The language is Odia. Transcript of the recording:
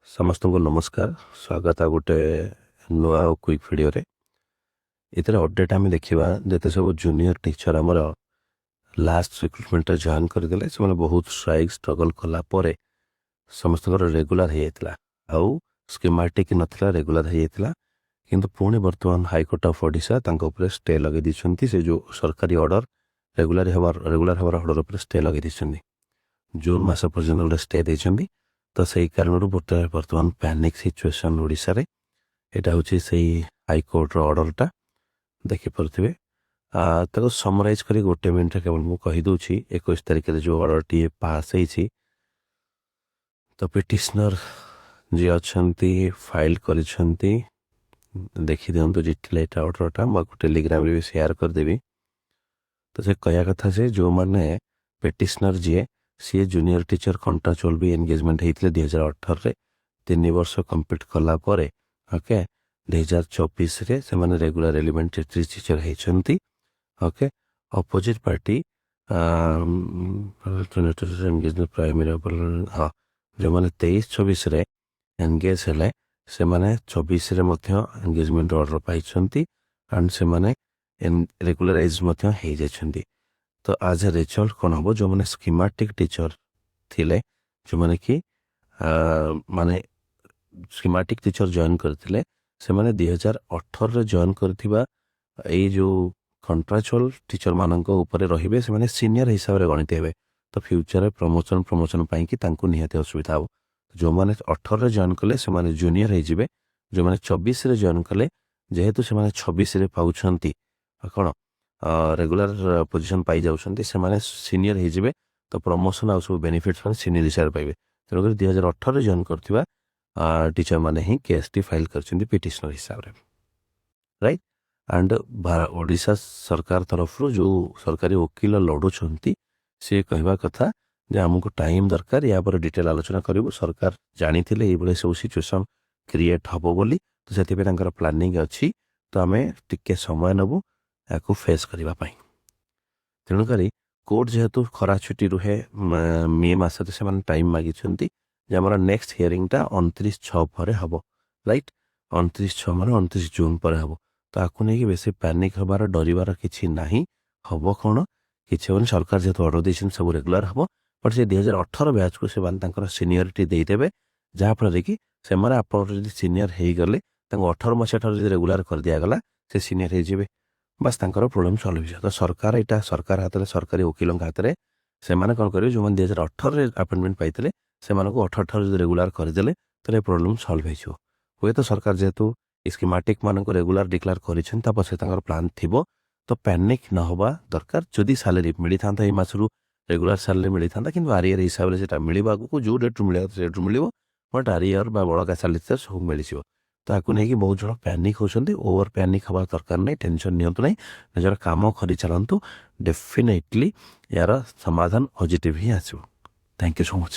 ସମସ୍ତଙ୍କୁ ନମସ୍କାର। ସ୍ୱାଗତ ଗୋଟେ ନୂଆ ଆଉ କ୍ୱିକ୍ ଭିଡ଼ିଓରେ। ଏଥିରେ ଅପଡେଟ୍ ଆମେ ଦେଖିବା ଯେତେ ସବୁ ଜୁନିୟର ଟିଚର ଆମର ଲାଷ୍ଟ ରିକ୍ରୁଟମେଣ୍ଟରେ ଜଏନ୍ କରିଦେଲେ, ସେମାନେ ବହୁତ ଷ୍ଟ୍ରଗଲ୍ କଲା ପରେ ସମସ୍ତଙ୍କର ରେଗୁଲାର ହେଇଯାଇଥିଲା, ଆଉ ସ୍କିମାଟିକ୍ ନଥିଲା, ରେଗୁଲାର ହେଇଯାଇଥିଲା। କିନ୍ତୁ ପୁଣି ବର୍ତ୍ତମାନ ହାଇକୋର୍ଟ ଅଫ୍ ଓଡ଼ିଶା ତାଙ୍କ ଉପରେ ଷ୍ଟେ ଲଗାଇ ଦେଇଛନ୍ତି। ସେ ଯେଉଁ ସରକାରୀ ଅର୍ଡ଼ର ରେଗୁଲାର ହେବାର ଅର୍ଡ଼ର ଉପରେ ଷ୍ଟେ ଲଗାଇ ଦେଇଛନ୍ତି। ଜୁନ୍ ମାସ ପର୍ଯ୍ୟନ୍ତ ଗୋଟେ ଷ୍ଟେ ଦେଇଛନ୍ତି। ତ ସେଇ କାରଣରୁ ବର୍ତ୍ତମାନ ପ୍ୟାନିକ୍ ସିଚୁଏସନ୍ ଓଡ଼ିଶାରେ। ଏଇଟା ହେଉଛି ସେଇ ହାଇକୋର୍ଟର ଅର୍ଡ଼ରଟା, ଦେଖିପାରୁଥିବେ। ତାକୁ ସମରାଇଜ୍ କରି ଗୋଟେ ମିନିଟ୍ରେ କେବଳ ମୁଁ କହିଦେଉଛି। 21 ତାରିଖରେ ଯେଉଁ ଅର୍ଡ଼ରଟିଏ ପାସ୍ ହେଇଛି, ତ ପିଟିସନର ଯିଏ ଅଛନ୍ତି ଫାଇଲ୍ କରିଛନ୍ତି, ଦେଖିଦିଅନ୍ତୁ ଡିଟେଲ୍ ଏଇଟା ଅର୍ଡ଼ରଟା। ମୁଁ ଆକୁ ଟେଲିଗ୍ରାମରେ ବି ସେୟାର କରିଦେବି। ତ ସେ କହିବା କଥା ଯେ ଯେଉଁମାନେ ପିଟିସନର ଯିଏ ସିଏ ଜୁନିୟର ଟିଚର କଣ୍ଟ୍ରାଚୁଆଲ୍ ବି ଏନ୍ଗେଜମେଣ୍ଟ ହେଇଥିଲେ 2018ରେ, 3 ବର୍ଷ କମ୍ପ୍ଲିଟ୍ କଲା ପରେ 2024ରେ ସେମାନେ ରେଗୁଲାର ଏଲିମେଣ୍ଟାରୀ ଟିଚର ହେଇଛନ୍ତି। ଅପୋଜିଟ୍ ପାର୍ଟି ପ୍ରାଇମେରୀ ଯେଉଁମାନେ 23-24ରେ ଏନ୍ଗେଜ୍ ହେଲେ, ସେମାନେ 24ରେ ମଧ୍ୟ ଏନ୍ଗେଜମେଣ୍ଟ ଅର୍ଡ଼ର ପାଇଛନ୍ତି ଆଣ୍ଡ ସେମାନେ ରେଗୁଲାରାଇଜ୍ ମଧ୍ୟ ହେଇଯାଇଛନ୍ତି। ତ ଆଜ୍ ଏ ରେଜଲ୍ଟ କ'ଣ ହେବ, ଯେଉଁମାନେ ସ୍କିମାଟିକ୍ ଟିଚର ଥିଲେ, ଯେଉଁମାନେ କି ମାନେ ସ୍କିମାଟିକ୍ ଟିଚର ଜଏନ୍ କରିଥିଲେ, ସେମାନେ 2018ରେ ଜଏନ୍ କରିଥିବା ଏଇ ଯେଉଁ କଣ୍ଟ୍ରାଚୁଆଲ୍ ଟିଚରମାନଙ୍କ ଉପରେ ରହିବେ। ସେମାନେ ସିନିୟର ହିସାବରେ ଗଣିତ ହେବେ। ତ ଫ୍ୟୁଚରରେ ପ୍ରମୋସନ୍ ପାଇଁକି ତାଙ୍କୁ ନିହାତି ଅସୁବିଧା ହେବ। ଯେଉଁମାନେ 18ରେ ଜଏନ୍ କଲେ ସେମାନେ ଜୁନିୟର ହେଇଯିବେ। ଯେଉଁମାନେ 24ରେ ଜଏନ୍ କଲେ, ଯେହେତୁ ସେମାନେ 26ରେ ପାଉଛନ୍ତି କ'ଣ ରେଗୁଲାର ପୋଜିସନ୍ ପାଇଯାଉଛନ୍ତି, ସେମାନେ ସିନିୟର ହେଇଯିବେ। ତ ପ୍ରମୋସନ୍ ଆଉ ସବୁ ବେନିଫିଟ୍ସ ମାନେ ସିନିୟର ହିସାବରେ ପାଇବେ। ତେଣୁକରି 2018ରେ ଜଏନ୍ କରିଥିବା ଟିଚର ମାନେ ହିଁ କେସ୍ଟି ଫାଇଲ୍ କରିଛନ୍ତି ପିଟିସନର ହିସାବରେ, ରାଇଟ୍। ଆଣ୍ଡ ଓଡ଼ିଶା ସରକାର ତରଫରୁ ଯେଉଁ ସରକାରୀ ଓକିଲ ଲଢ଼ୁଛନ୍ତି, ସେ କହିବା କଥା ଯେ ଆମକୁ ଟାଇମ୍ ଦରକାର, ୟା ପରେ ଡିଟେଲ୍ ଆଲୋଚନା କରିବୁ। ସରକାର ଜାଣିଥିଲେ ଏଇଭଳି ସବୁ ସିଚୁଏସନ୍ କ୍ରିଏଟ୍ ହେବ ବୋଲି, ତ ସେଥିପାଇଁ ତାଙ୍କର ପ୍ଲାନିଂ ଅଛି। ତ ଆମେ ଟିକେ ସମୟ ନେବୁ ଏହାକୁ ଫେସ୍ କରିବା ପାଇଁ। ତେଣୁକରି କୋର୍ଟ ଯେହେତୁ ଖରା ଛୁଟି ରୁହେ ମେ ମାସରେ, ସେମାନେ ଟାଇମ୍ ମାଗିଛନ୍ତି ଯେ ଆମର ନେକ୍ସଟ ହିୟରିଂଟା 29/6 ପରେ ହେବ, ରାଇଟ୍। 29/6 ମାନେ 29 ଜୁନ୍ ପରେ ହେବ। ତ ଆକୁ ନେଇକି ବେଶୀ ପ୍ୟାନିକ୍ ହେବାର, ଡରିବାର କିଛି ନାହିଁ। ହେବ କ'ଣ, କିଛି ହେବନି। ସରକାର ଯେହେତୁ ଅର୍ଡ଼ର ଦେଇଛନ୍ତି ସବୁ ରେଗୁଲାର ହେବ। ବଟ୍ ସେ 2018 ବ୍ୟାଚ୍କୁ ସେମାନେ ତାଙ୍କର ସିନିୟରିଟି ଦେଇଦେବେ, ଯାହାଫଳରେ କି ସେମାନେ ଆପଣଙ୍କର ଯଦି ସିନିୟର ହେଇଗଲେ, ତାଙ୍କୁ 18 ମସିହା ଠାରୁ ଯଦି ରେଗୁଲାର କରିଦିଆଗଲା, ସେ ସିନିୟର ହେଇଯିବେ। ବାସ୍ ତାଙ୍କର ପ୍ରୋବ୍ଲେମ୍ ସଲ୍ଭ ହେଇଯିବ। ତ ସରକାର, ଏଇଟା ସରକାର ହାତରେ, ସରକାରୀ ଓକିଲଙ୍କ ହାତରେ। ସେମାନେ କ'ଣ କରିବେ, ଯେଉଁମାନେ 2018ରେ ଆପଏଣ୍ଟମେଣ୍ଟ ପାଇଥିଲେ, ସେମାନଙ୍କୁ 18 ଠାରୁ ଯଦି ରେଗୁଲାର କରିଦେଲେ, ତାହେଲେ ଏ ପ୍ରୋବ୍ଲେମ୍ ସଲ୍ଭ ହେଇଯିବ। ହୁଏତ ସରକାର ଯେହେତୁ ସ୍କିମାଟିକ୍ ମାନଙ୍କୁ ରେଗୁଲାର ଡିକ୍ଲାର କରିଛନ୍ତି, ତା ପଛରେ ତାଙ୍କର ପ୍ଲାନ୍ ଥିବ। ତ ପ୍ୟାନିକ୍ ନ ହେବା ଦରକାର। ଯଦି ସାଲେରୀ ମିଳିଥାନ୍ତା, ଏଇ ମାସରୁ ରେଗୁଲାର ସାଲେରୀ ମିଳିଥାନ୍ତା, କିନ୍ତୁ ଆରିୟର ହିସାବରେ ସେଟା ମିଳିବ। ଆଗକୁ ଯେଉଁ ଡେଟ୍ରୁ ମିଳିବ ସେ ଡେଟ୍ରୁ ମିଳିବ। ବଟ୍ ଆରିୟର ବା ବଳକା ସାଲେରୀ ସବୁ ମିଳିଯିବ। ତାକୁ ନେଇକି ବହୁତ ଜଣ ପ୍ୟାନିକ୍ ହେଉଛନ୍ତି। ଓଭର ପ୍ୟାନିକ୍ ହେବା ଦରକାର ନାହିଁ, ଟେନସନ୍ ନିଅନ୍ତୁ ନାହିଁ, ନିଜର କାମ କରିଚାଲନ୍ତୁ। ଡେଫିନେଟଲି ଏହାର ସମାଧାନ ପଜିଟିଭ୍ ହିଁ ଆସିବ। Thank you so much.